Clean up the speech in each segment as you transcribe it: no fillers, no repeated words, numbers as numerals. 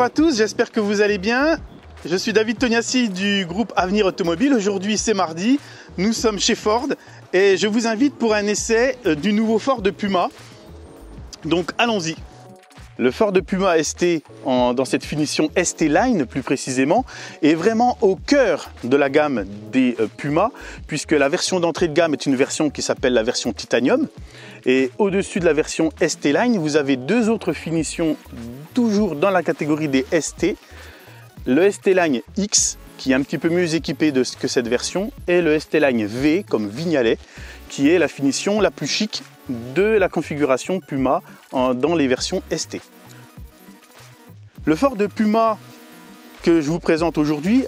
à tous, j'espère que vous allez bien. Je suis David Tognassi du groupe Avenir Automobile. Aujourd'hui c'est mardi, nous sommes chez Ford et je vous invite pour un essai du nouveau Ford Puma. Donc allons-y. Le Ford Puma ST, dans cette finition ST Line plus précisément, est vraiment au cœur de la gamme des Puma, puisque la version d'entrée de gamme est une version qui s'appelle la version Titanium. Et au-dessus de la version ST Line, vous avez deux autres finitions, toujours dans la catégorie des ST. Le ST Line X, qui est un petit peu mieux équipé que cette version, et le ST Line V, comme Vignalais, qui est la finition la plus chic de la configuration Puma dans les versions ST. Le Ford Puma que je vous présente aujourd'hui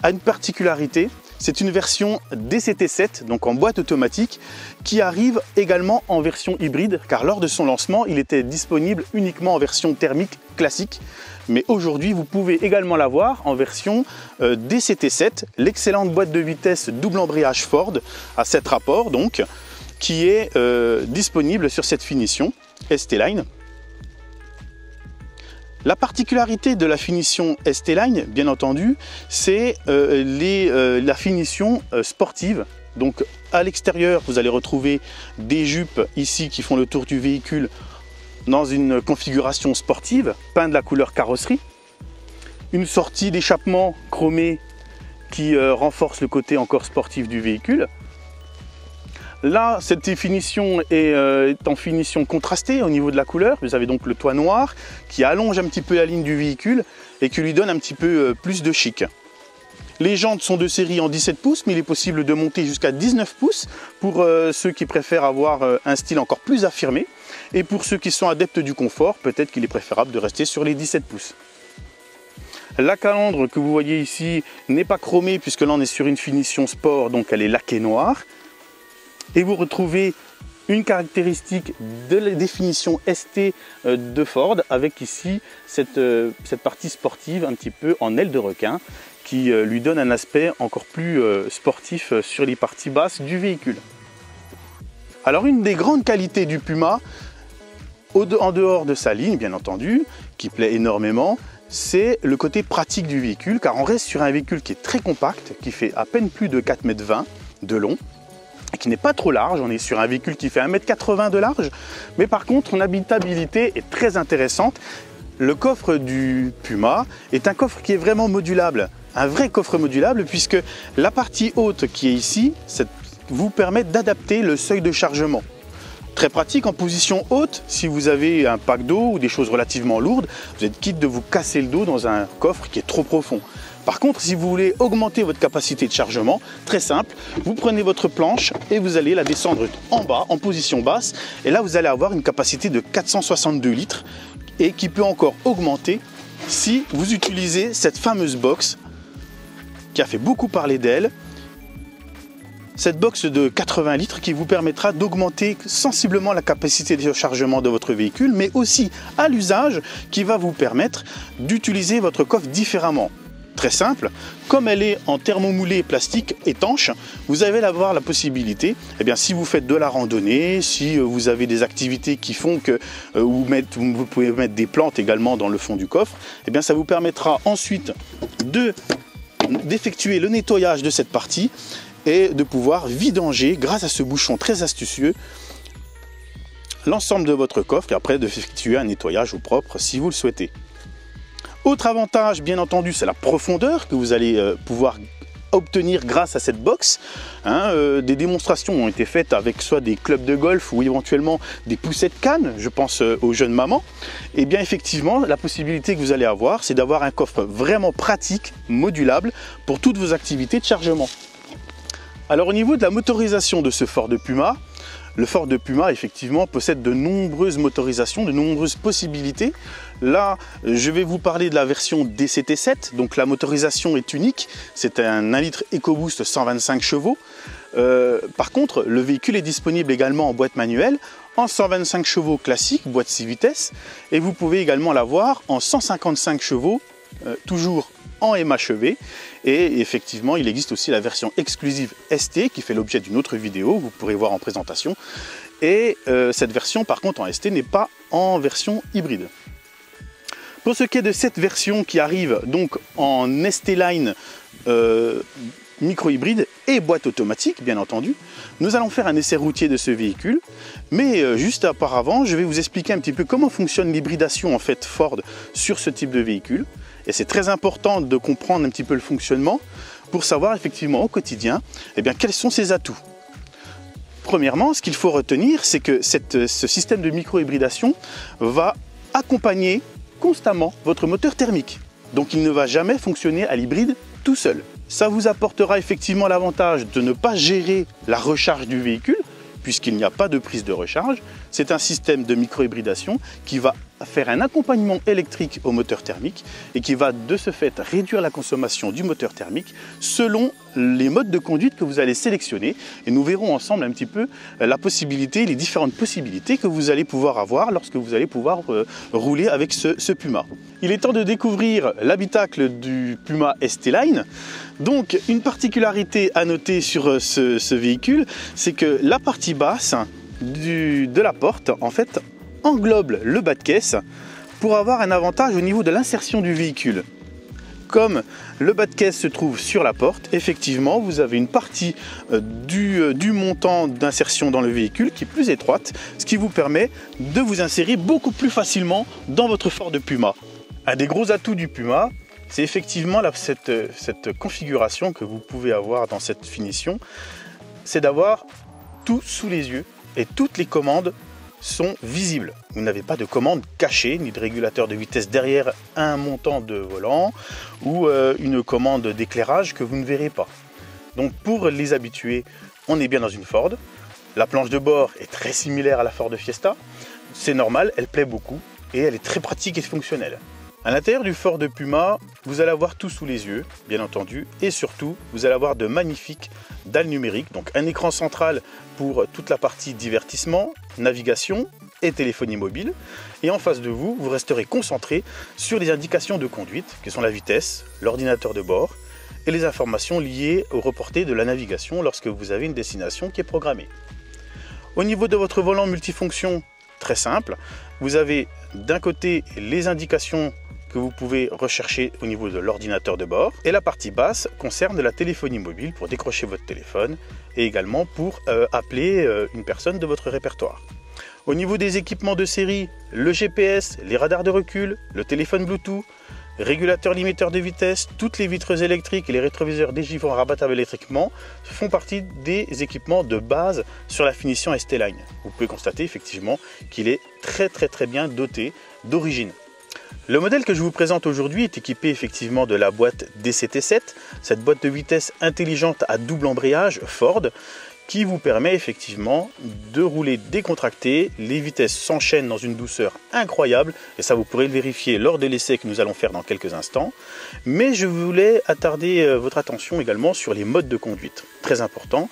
a une particularité, c'est une version DCT7, donc en boîte automatique, qui arrive également en version hybride, car lors de son lancement, il était disponible uniquement en version thermique classique. Mais aujourd'hui, vous pouvez également l'avoir en version DCT7, l'excellente boîte de vitesse double embrayage Ford à 7 rapports, donc, qui est disponible sur cette finition ST Line. La particularité de la finition ST Line, bien entendu, c'est la finition sportive. Donc à l'extérieur, vous allez retrouver des jupes ici qui font le tour du véhicule dans une configuration sportive, peint de la couleur carrosserie. Une sortie d'échappement chromée qui renforce le côté encore sportif du véhicule. Là, cette finition est en finition contrastée au niveau de la couleur. Vous avez donc le toit noir qui allonge un petit peu la ligne du véhicule et qui lui donne un petit peu plus de chic. Les jantes sont de série en 17 pouces, mais il est possible de monter jusqu'à 19 pouces pour ceux qui préfèrent avoir un style encore plus affirmé. Et pour ceux qui sont adeptes du confort, peut-être qu'il est préférable de rester sur les 17 pouces. La calandre que vous voyez ici n'est pas chromée puisque là on est sur une finition sport, donc elle est laquée noire. Et vous retrouvez une caractéristique de la définition ST de Ford avec ici cette partie sportive un petit peu en aile de requin qui lui donne un aspect encore plus sportif sur les parties basses du véhicule. Alors une des grandes qualités du Puma, en dehors de sa ligne bien entendu, qui plaît énormément, c'est le côté pratique du véhicule, car on reste sur un véhicule qui est très compact, qui fait à peine plus de 4,20 m de long, qui n'est pas trop large. On est sur un véhicule qui fait 1,80 m de large, mais par contre son habitabilité est très intéressante. Le coffre du Puma est un coffre qui est vraiment modulable, un vrai coffre modulable, puisque la partie haute qui est ici vous permet d'adapter le seuil de chargement. Très pratique en position haute, si vous avez un pack d'eau ou des choses relativement lourdes, vous êtes quitte de vous casser le dos dans un coffre qui est trop profond. Par contre, si vous voulez augmenter votre capacité de chargement, très simple, vous prenez votre planche et vous allez la descendre en bas, en position basse. Et là, vous allez avoir une capacité de 462 litres et qui peut encore augmenter si vous utilisez cette fameuse box qui a fait beaucoup parler d'elle. Cette box de 80 litres qui vous permettra d'augmenter sensiblement la capacité de chargement de votre véhicule, mais aussi à l'usage qui va vous permettre d'utiliser votre coffre différemment. Très simple, comme elle est en thermomoulé plastique étanche, vous allez avoir la possibilité, si vous faites de la randonnée, si vous avez des activités qui font que vous pouvez mettre des plantes également dans le fond du coffre, ça vous permettra ensuite d'effectuer le nettoyage de cette partie et de pouvoir vidanger, grâce à ce bouchon très astucieux, l'ensemble de votre coffre et après d'effectuer un nettoyage au propre si vous le souhaitez. Autre avantage, bien entendu, c'est la profondeur que vous allez pouvoir obtenir grâce à cette box. Des démonstrations ont été faites avec soit des clubs de golf ou éventuellement des poussées de canne, je pense aux jeunes mamans. Et bien effectivement, la possibilité que vous allez avoir, c'est d'avoir un coffre vraiment pratique, modulable, pour toutes vos activités de chargement. Alors au niveau de la motorisation de ce Ford Puma, le Ford Puma effectivement possède de nombreuses motorisations, de nombreuses possibilités. Là, je vais vous parler de la version DCT7, donc la motorisation est unique, c'est un 1 litre EcoBoost 125 chevaux. Par contre, le véhicule est disponible également en boîte manuelle, en 125 chevaux classique, boîte 6 vitesses, et vous pouvez également l'avoir en 155 chevaux, toujours en MHEV. Et effectivement, il existe aussi la version exclusive ST qui fait l'objet d'une autre vidéo, vous pourrez voir en présentation. Et cette version, par contre, en ST n'est pas en version hybride. Pour ce qui est de cette version qui arrive donc en ST-Line micro-hybride et boîte automatique, bien entendu, nous allons faire un essai routier de ce véhicule. Mais juste auparavant, je vais vous expliquer un petit peu comment fonctionne l'hybridation en fait Ford sur ce type de véhicule. Et c'est très important de comprendre un petit peu le fonctionnement pour savoir effectivement au quotidien quels sont ses atouts. Premièrement, ce qu'il faut retenir, c'est que ce système de micro-hybridation va accompagner constamment votre moteur thermique. Donc il ne va jamais fonctionner à l'hybride tout seul. Ça vous apportera effectivement l'avantage de ne pas gérer la recharge du véhicule, puisqu'il n'y a pas de prise de recharge. C'est un système de micro-hybridation qui va faire un accompagnement électrique au moteur thermique et qui va de ce fait réduire la consommation du moteur thermique selon les modes de conduite que vous allez sélectionner. Et nous verrons ensemble un petit peu les différentes possibilités que vous allez pouvoir avoir lorsque vous allez pouvoir rouler avec ce Puma. Il est temps de découvrir l'habitacle du Puma ST-Line. Donc une particularité à noter sur ce véhicule, c'est que la partie basse de la porte en fait englobe le bas de caisse pour avoir un avantage au niveau de l'insertion du véhicule. Comme le bas de caisse se trouve sur la porte, effectivement vous avez une partie du montant d'insertion dans le véhicule qui est plus étroite, ce qui vous permet de vous insérer beaucoup plus facilement dans votre Ford Puma. Un des gros atouts du Puma, c'est effectivement cette configuration que vous pouvez avoir dans cette finition, c'est d'avoir tout sous les yeux et toutes les commandes sont visibles. Vous n'avez pas de commande cachée, ni de régulateur de vitesse derrière un montant de volant ou une commande d'éclairage que vous ne verrez pas. Donc pour les habitués, on est bien dans une Ford. La planche de bord est très similaire à la Ford Fiesta. C'est normal, elle plaît beaucoup et elle est très pratique et fonctionnelle. À l'intérieur du Ford Puma, vous allez avoir tout sous les yeux, bien entendu, et surtout, vous allez avoir de magnifiques dalles numériques, donc un écran central pour toute la partie divertissement, navigation et téléphonie mobile. Et en face de vous, vous resterez concentré sur les indications de conduite, qui sont la vitesse, l'ordinateur de bord et les informations liées au reporté de la navigation lorsque vous avez une destination qui est programmée. Au niveau de votre volant multifonction, très simple, vous avez d'un côté les indications que vous pouvez rechercher au niveau de l'ordinateur de bord et la partie basse concerne la téléphonie mobile pour décrocher votre téléphone et également pour appeler une personne de votre répertoire. Au niveau des équipements de série, le GPS, les radars de recul, le téléphone Bluetooth, régulateur limiteur de vitesse, toutes les vitres électriques et les rétroviseurs dégivrants rabattables électriquement font partie des équipements de base sur la finition ST-Line. Vous pouvez constater effectivement qu'il est très bien doté d'origine. Le modèle que je vous présente aujourd'hui est équipé effectivement de la boîte DCT7, cette boîte de vitesse intelligente à double embrayage Ford, qui vous permet effectivement de rouler décontracté. Les vitesses s'enchaînent dans une douceur incroyable et ça vous pourrez le vérifier lors de l'essai que nous allons faire dans quelques instants. Mais je voulais attarder votre attention également sur les modes de conduite, très important,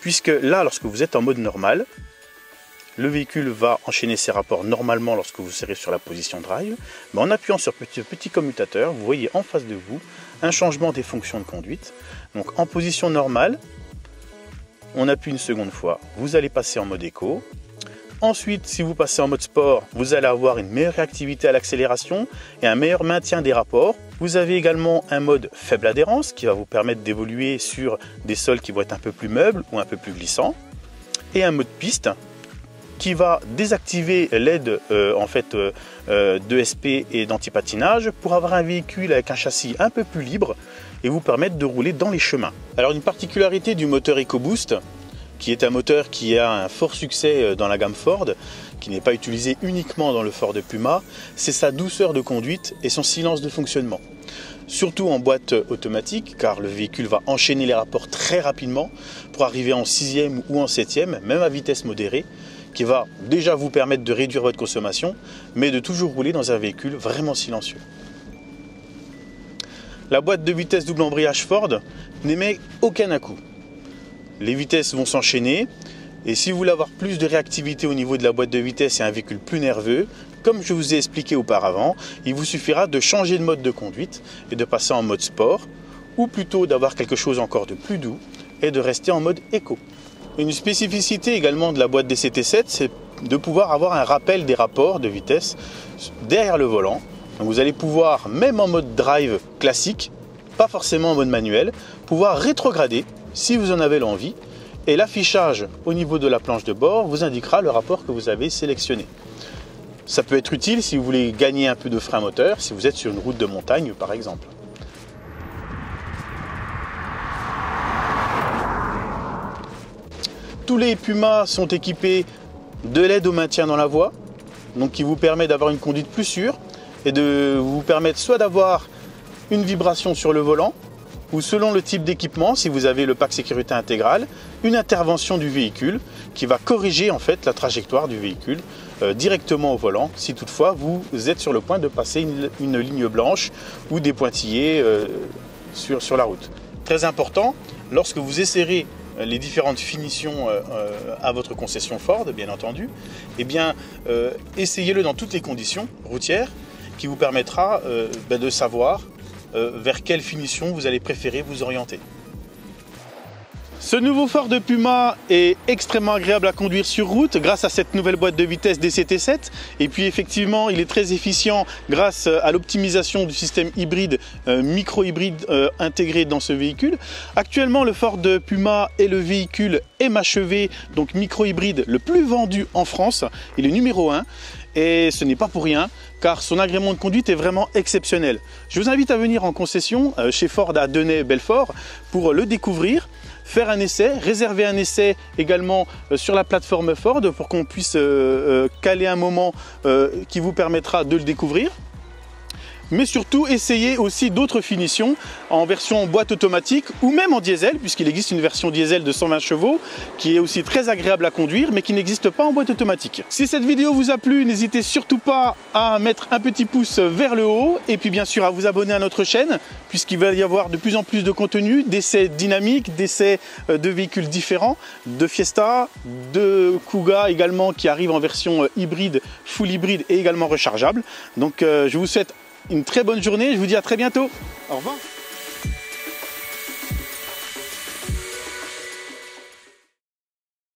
puisque là lorsque vous êtes en mode normal, le véhicule va enchaîner ses rapports normalement lorsque vous serez sur la position drive, mais en appuyant sur ce petit commutateur, vous voyez en face de vous un changement des fonctions de conduite. Donc en position normale, on appuie une seconde fois, vous allez passer en mode éco. Ensuite, si vous passez en mode sport, vous allez avoir une meilleure réactivité à l'accélération et un meilleur maintien des rapports. Vous avez également un mode faible adhérence qui va vous permettre d'évoluer sur des sols qui vont être un peu plus meubles ou un peu plus glissants. Et un mode piste qui va désactiver l'aide d'ESP et d'antipatinage pour avoir un véhicule avec un châssis un peu plus libre et vous permettre de rouler dans les chemins. Alors une particularité du moteur EcoBoost, qui est un moteur qui a un fort succès dans la gamme Ford, qui n'est pas utilisé uniquement dans le Ford Puma, c'est sa douceur de conduite et son silence de fonctionnement. Surtout en boîte automatique, car le véhicule va enchaîner les rapports très rapidement pour arriver en 6e ou en 7e, même à vitesse modérée, qui va déjà vous permettre de réduire votre consommation, mais de toujours rouler dans un véhicule vraiment silencieux. La boîte de vitesse double embrayage Ford n'émet aucun à-coup. Les vitesses vont s'enchaîner et si vous voulez avoir plus de réactivité au niveau de la boîte de vitesse et un véhicule plus nerveux, comme je vous ai expliqué auparavant, il vous suffira de changer de mode de conduite et de passer en mode sport ou plutôt d'avoir quelque chose encore de plus doux et de rester en mode éco. Une spécificité également de la boîte DCT7, c'est de pouvoir avoir un rappel des rapports de vitesse derrière le volant Donc vous allez pouvoir, même en mode drive classique, pas forcément en mode manuel, pouvoir rétrograder si vous en avez l'envie. Et l'affichage au niveau de la planche de bord vous indiquera le rapport que vous avez sélectionné. Ça peut être utile si vous voulez gagner un peu de frein moteur, si vous êtes sur une route de montagne par exemple. Tous les Puma sont équipés de l'aide au maintien dans la voie, donc qui vous permet d'avoir une conduite plus sûre et de vous permettre soit d'avoir une vibration sur le volant, ou selon le type d'équipement, si vous avez le pack sécurité intégrale, une intervention du véhicule qui va corriger en fait la trajectoire du véhicule directement au volant, si toutefois vous êtes sur le point de passer une ligne blanche ou des pointillés sur la route. Très important, lorsque vous essayerez les différentes finitions à votre concession Ford, bien entendu, eh bien, essayez-le dans toutes les conditions routières qui vous permettra de savoir vers quelle finition vous allez préférer vous orienter. Ce nouveau Ford Puma est extrêmement agréable à conduire sur route grâce à cette nouvelle boîte de vitesse DCT7 et puis effectivement il est très efficient grâce à l'optimisation du système hybride micro-hybride intégré dans ce véhicule. Actuellement le Ford Puma est le véhicule MHEV, donc micro-hybride le plus vendu en France, il est numéro 1. Et ce n'est pas pour rien, car son agrément de conduite est vraiment exceptionnel. Je vous invite à venir en concession chez Ford à Denay-Belfort pour le découvrir, faire un essai, réserver un essai également sur la plateforme Ford pour qu'on puisse caler un moment qui vous permettra de le découvrir. Mais surtout, essayez aussi d'autres finitions en version boîte automatique ou même en diesel, puisqu'il existe une version diesel de 120 chevaux qui est aussi très agréable à conduire, mais qui n'existe pas en boîte automatique. Si cette vidéo vous a plu, n'hésitez surtout pas à mettre un petit pouce vers le haut et puis bien sûr à vous abonner à notre chaîne, puisqu'il va y avoir de plus en plus de contenu, d'essais dynamiques, d'essais de véhicules différents, de Fiesta, de Kuga également qui arrive en version hybride, full hybride et également rechargeable. Donc je vous souhaite une très bonne journée, je vous dis à très bientôt. Au revoir.